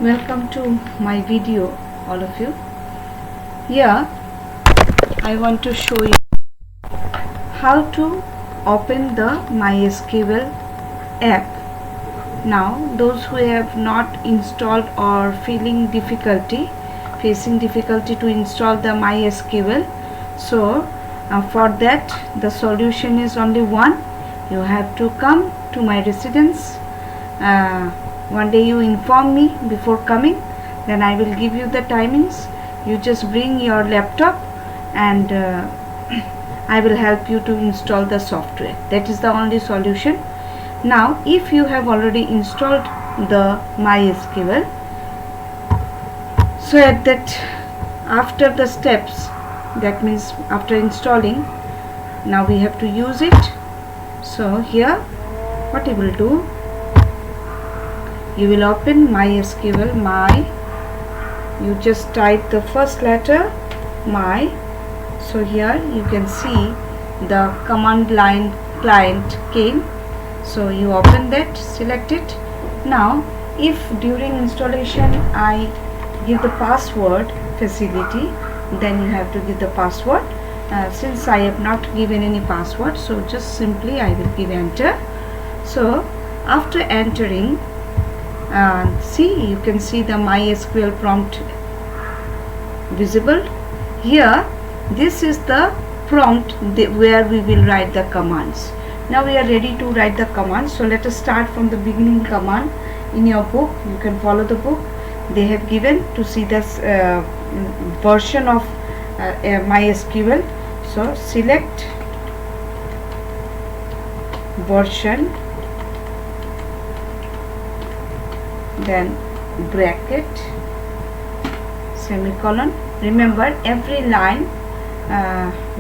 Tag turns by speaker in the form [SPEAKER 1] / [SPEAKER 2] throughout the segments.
[SPEAKER 1] Welcome to my video, all of you. Here I want to show you how to open the MySQL app. Now those who have not installed or facing difficulty to install the MySQL, so for that the solution is only one. You have to come to my residence. One day you inform me before coming, then I will give you the timings. You just bring your laptop and I will help you to install the software. That is the only solution. Now if you have already installed the MySQL, so at that, after the steps, that means after installing, now we have to use it. So here what you will do, you will open MySQL. You just type the first letter my. So here you can see the command line client came. So you open that, select it. Now if during installation I give the password facility, then you have to give the password. Since I have not given any password, so just simply I will give enter. So after entering, see, you can see the MySQL prompt visible here. This is the prompt where we will write the commands. Now we are ready to write the commands. So let us start from the beginning command. In your book, you can follow the book. They have given to see this version of MySQL. So select version, then bracket, semicolon. Remember, every line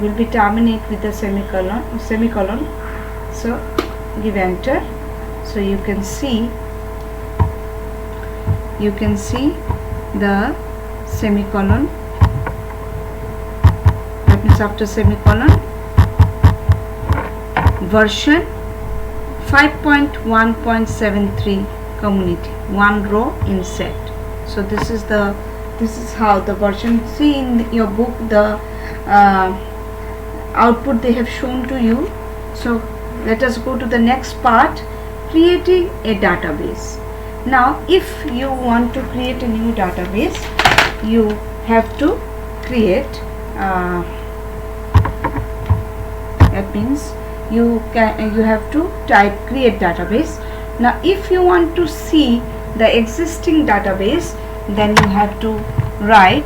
[SPEAKER 1] will be terminated with a semicolon. So give enter. So you can see the semicolon. That means after semicolon, version 5.1.73 community, one row insert. So this is how the version. See in your book the output they have shown to you. So let us go to the next part, creating a database. Now if you want to create a new database, you have to create that means you have to type create database. Now if you want to see the existing database, then you have to write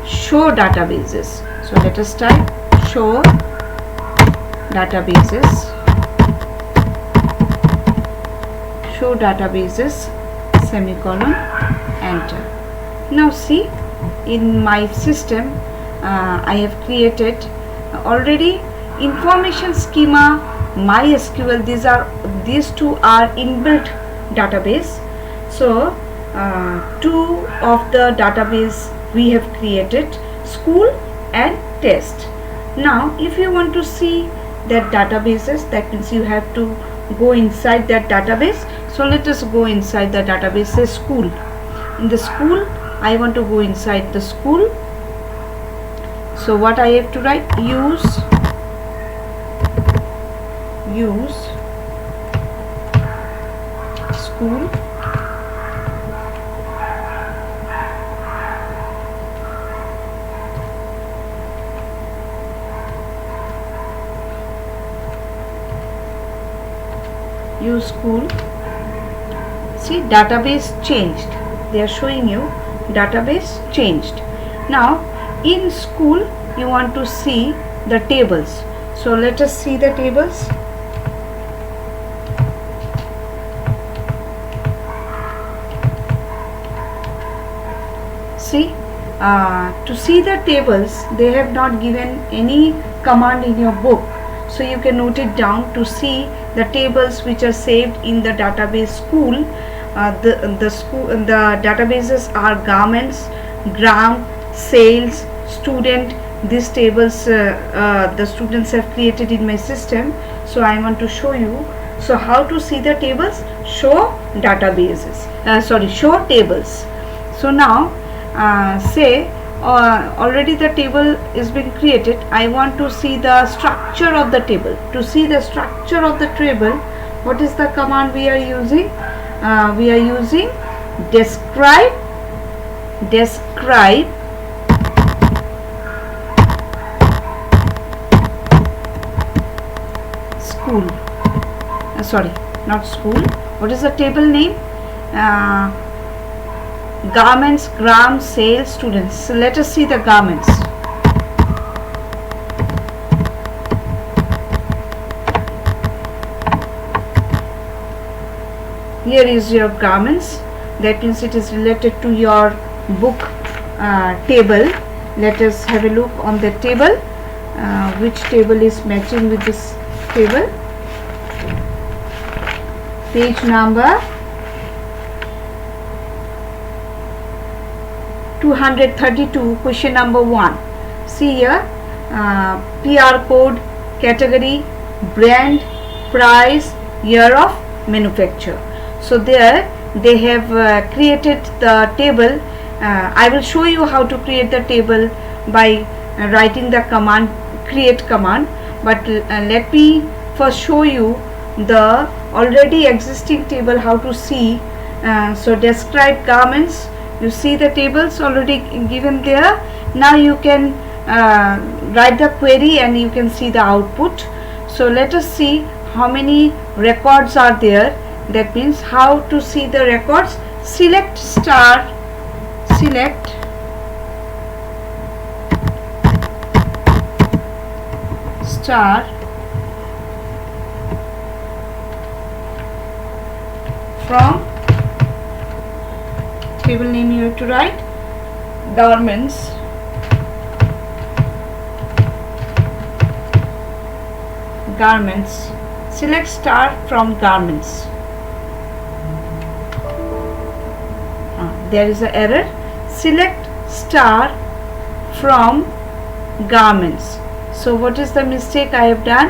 [SPEAKER 1] show databases. So let us type show databases, semicolon, enter. Now see, in my system I have created already information schema, MySQL. These two are inbuilt database. So two of the database we have created, school and test. Now if you want to see that databases, that means you have to go inside that database. So let us go inside the database. Say school. In the school, I want to go inside the school. So what I have to write, use school, use school. See, database changed. They are showing you database changed. Now in school you want to see the tables. So let us see the tables. See, to see the tables, they have not given any command in your book. So you can note it down to see the tables which are saved in the database school. The databases are garments, gram, sales, student. These tables the students have created in my system. So I want to show you So how to see the tables? Show databases, show tables. So now say already the table is been created. I want to see the structure of the table. To see the structure of the table, what is the command we are using? We are using describe school. Sorry, not school. What is the table name? Garments, gram, sales, students. So let us see the garments. Here is your garments. That means it is related to your book table. Let us have a look on the table. Which table is matching with this table? Page number 232, question number 1. See here, PR code, category, brand, price, year of manufacture. So there they have created the table. I will show you how to create the table by writing the command, create command, but let me first show you the already existing table, how to see. So describe garments. You see the tables already given there. Now you can write the query and you can see the output. So let us see how many records are there. That means how to see the records. Select star, select star from table name. You have to write garments, garments. Select star from garments. There is an error. Select star from garments. So what is the mistake I have done?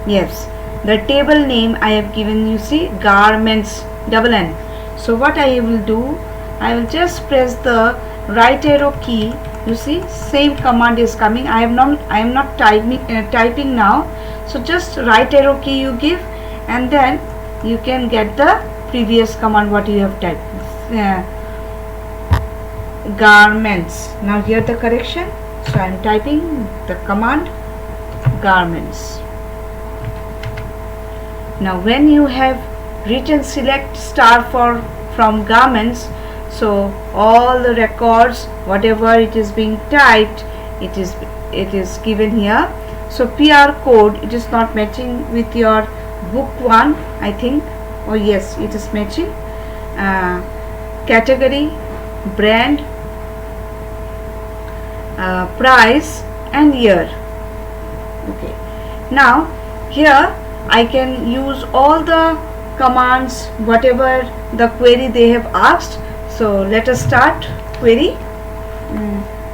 [SPEAKER 1] Yes, the table name I have given, you see, garments, double N. So what I will do, I will just press the right arrow key. You see, same command is coming. I am not typing now. So just right arrow key you give, and then you can get the previous command what you have typed. Garments. Now here the correction. So I am typing the command garments. Now when you have written select star from garments, so all the records, whatever it is being typed, it is given here. So PR code, it is not matching with your book one, I think. Oh yes, it is matching. Category, brand, price and year. Okay, now here I can use all the commands, whatever the query they have asked. So let us start query.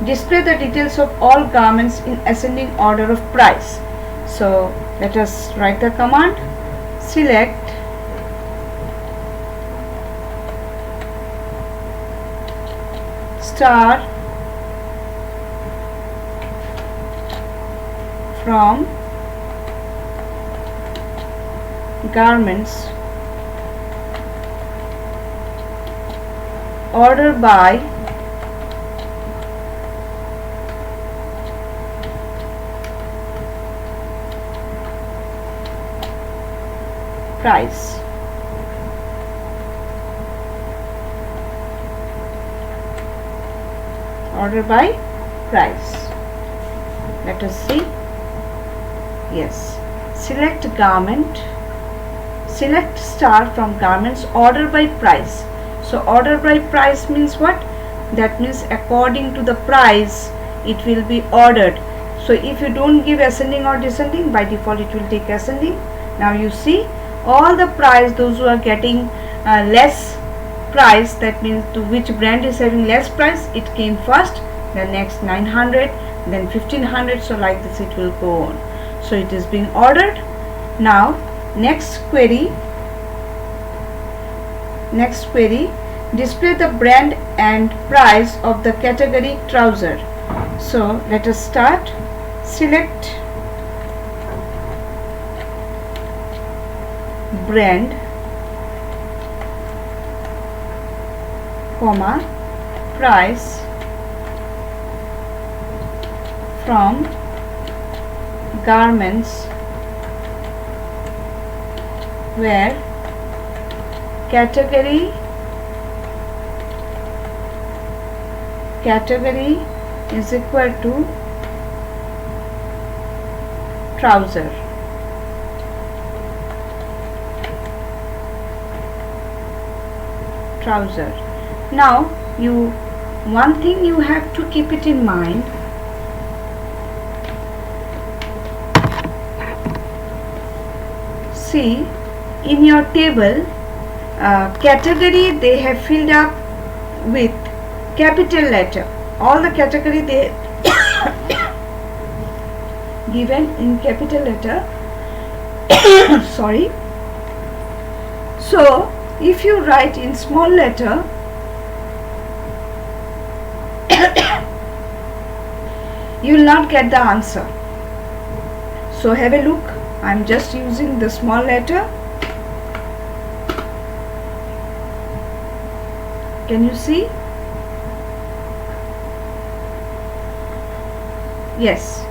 [SPEAKER 1] Display the details of all garments in ascending order of price. So let us write the command. Select star from garments, order by price. Order by price. Let us see. Yes, select garment, select star from garments, order by price. So order by price means what? That means according to the price it will be ordered. So if you don't give ascending or descending, by default it will take ascending. Now you see all the price, those who are getting less price, that means to which brand is having less price, it came first, then next 900, then 1500. So like this it will go on. So it is being ordered Now next query, display the brand and price of the category trouser. So let us start. Select brand, comma, price from garments where category is equal to trouser. Now one thing you have to keep it in mind. See, in your table category they have filled up with capital letter. All the category they given in capital letter. Sorry. So if you write in small letter, you will not get the answer. So have a look. I am just using the small letter. Can you see? Yes.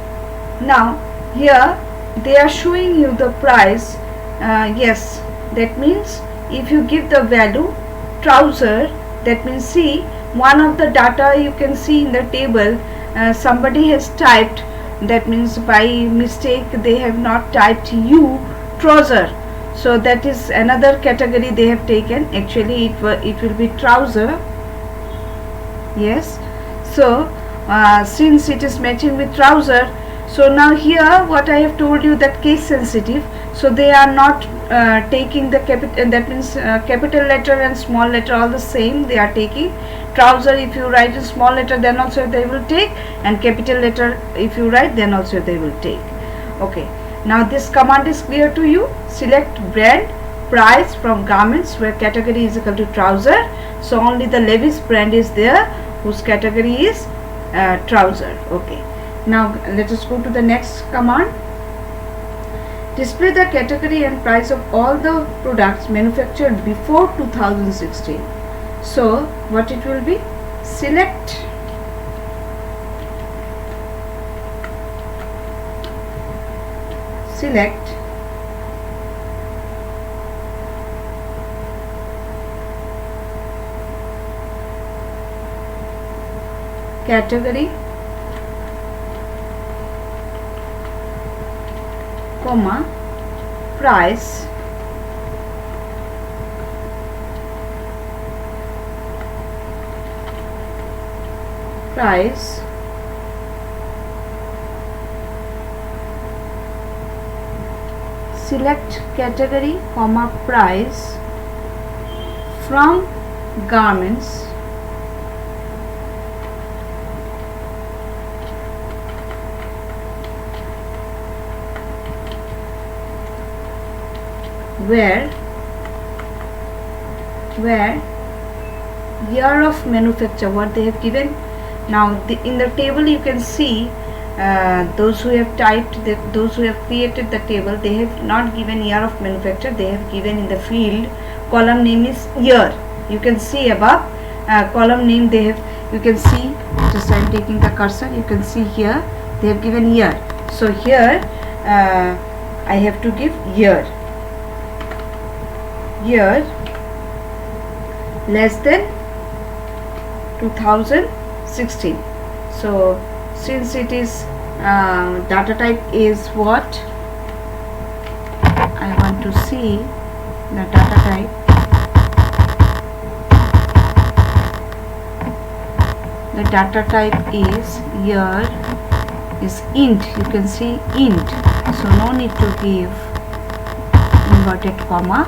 [SPEAKER 1] Now here they are showing you the price. Yes, that means if you give the value trouser, that means see, one of the data you can see in the table, somebody has typed, that means by mistake they have not typed you trouser, so that is another category they have taken. Actually it will be trouser. Yes. So since it is matching with trouser, so now here what I have told you, that case sensitive, so they are not taking the capital, that means capital letter and small letter all the same they are taking. Trouser if you write in small letter then also they will take, and capital letter if you write then also they will take. Okay, now this command is clear to you. Select brand, price from garments where category is equal to trouser. So only the Levi's brand is there whose category is trouser. Okay, now let us go to the next command. Display the category and price of all the products manufactured before 2016. So what it will be? Select category, comma, price select category, comma, price from garments where year of manufacture, what they have given. Now in the table you can see those who have typed, those who have created the table, they have not given year of manufacture, they have given in the field column name is year. You can see above column name they have, you can see, just I am taking the cursor, you can see here they have given year. So here I have to give year less than 2016. So since it is data type is what I want to see, the data type, the data type is year is int, you can see int, so no need to give inverted comma.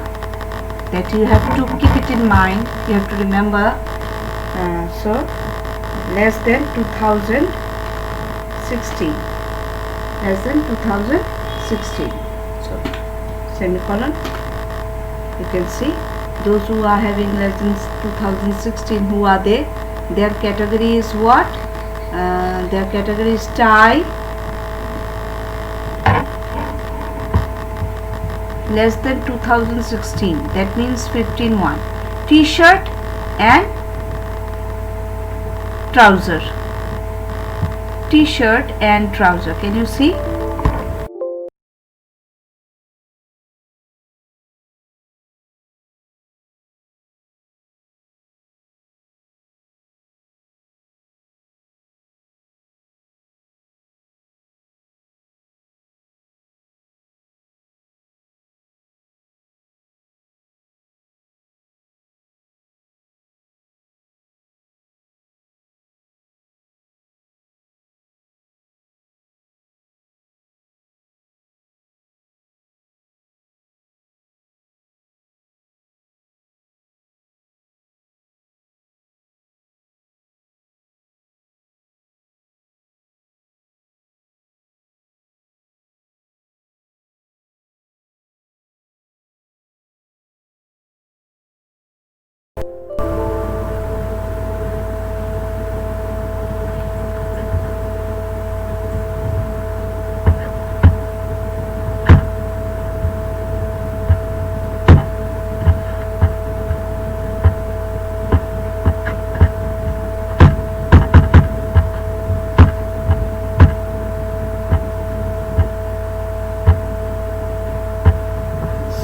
[SPEAKER 1] That you have to keep it in mind, you have to remember. So less than 2016, less than 2016. So semicolon. You can see those who are having less than 2016, who are they? Their category is what? Their category is tie, less than 2016, that means 15(1). T-shirt and trouser. T-shirt and trouser. Can you see?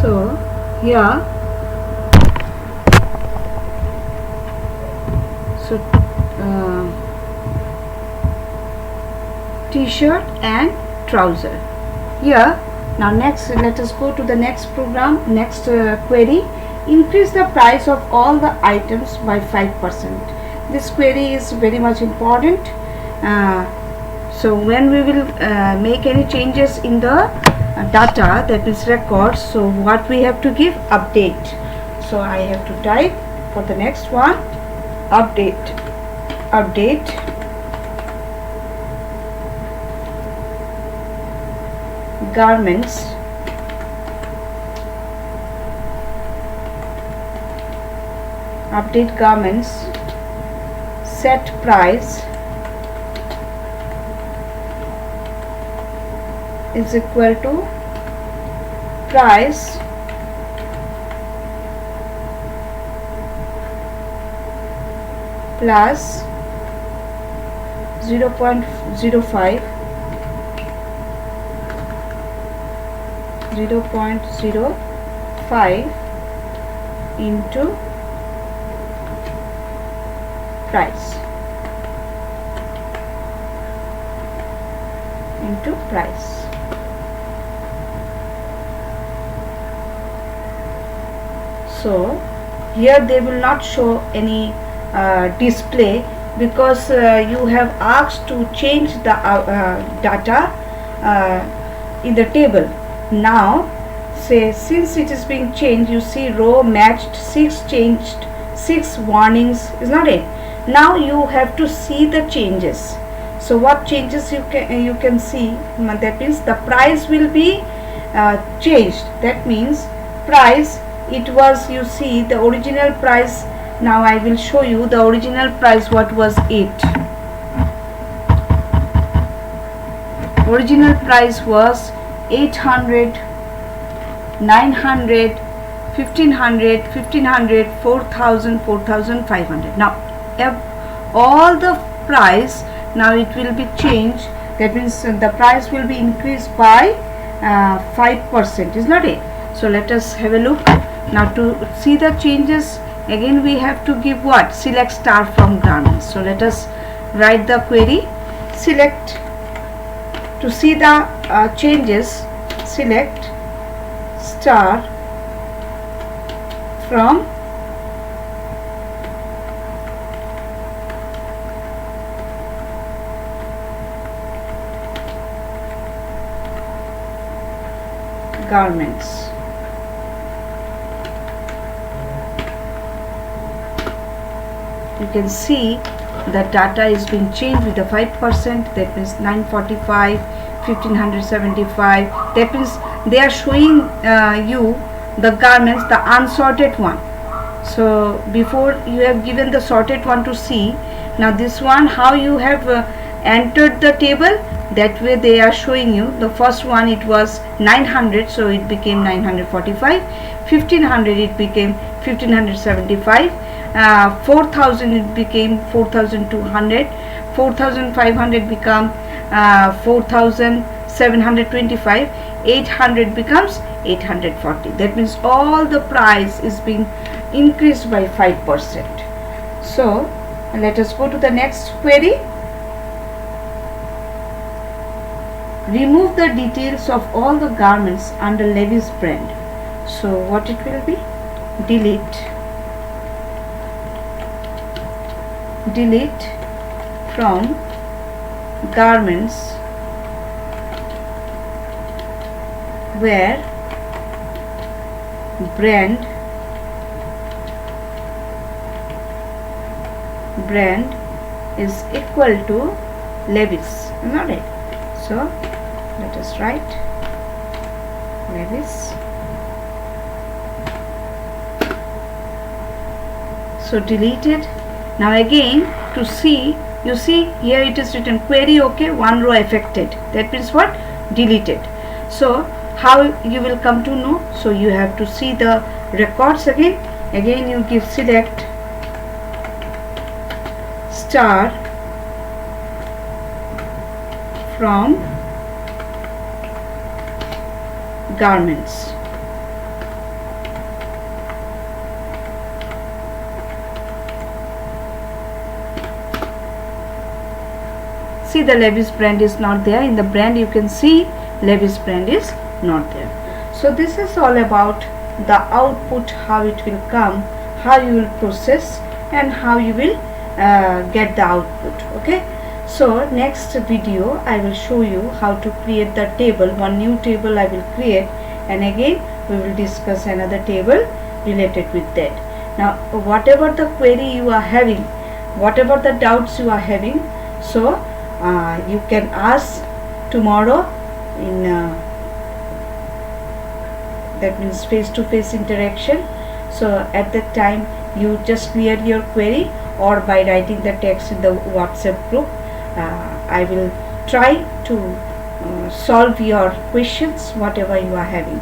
[SPEAKER 1] So here, T-shirt and trouser. Here, now next let us go to the next program. Next query: increase the price of all the items by 5%. This query is very much important. So when we will make any changes in the data, that is records, so what we have to give? Update. So I have to type for the next one, update. Garments, update garments, set price is equal to price plus 0.05 into price. So here they will not show any display, because you have asked to change the data in the table. Now say, since it is being changed, you see row matched, 6 changed, 6 warnings, is not it? Now you have to see the changes. So what changes you can see? That means the price will be changed. That means price, it was, you see the original price. Now I will show you the original price. What was it? Original price was 800, 900, 1500, 1500, 4000, 4500. Now all the price, now it will be changed. That means the price will be increased by 5%, is not it? So let us have a look. Now to see the changes, again we have to give what? Select star from garments. So let us write the query. Select, to see the changes, select star from garments. You can see the data is being changed with the 5%. That means 945, 1575. That means they are showing you the garments, the unsorted one. So before you have given the sorted one to see. Now this one, how you have entered the table, that way they are showing you. The first one, it was 900, so it became 945. 1500, it became 1575. 4000, it became 4200. 4500 become 4725. 800 becomes 840. That means all the price is being increased by 5%. So let us go to the next query. Remove the details of all the garments under Levi's brand. So what it will be? Delete from garments where brand is equal to Levi's. Not it. So let us write Levi's. So deleted. Now again, to see, you see here it is written query OK, one row affected. That means what? Deleted. So how you will come to know? So you have to see the records again. Again you give select star from garments. See, the Levi's brand is not there. In the brand you can see Levi's brand is not there. So this is all about the output, how it will come, how you will process, and how you will get the output. Okay, so next video I will show you how to create the table. One new table I will create, and again we will discuss another table related with that. Now whatever the query you are having, whatever the doubts you are having, so you can ask tomorrow in that means face-to-face interaction. So at that time you just clear your query, or by writing the text in the WhatsApp group. I will try to solve your questions whatever you are having.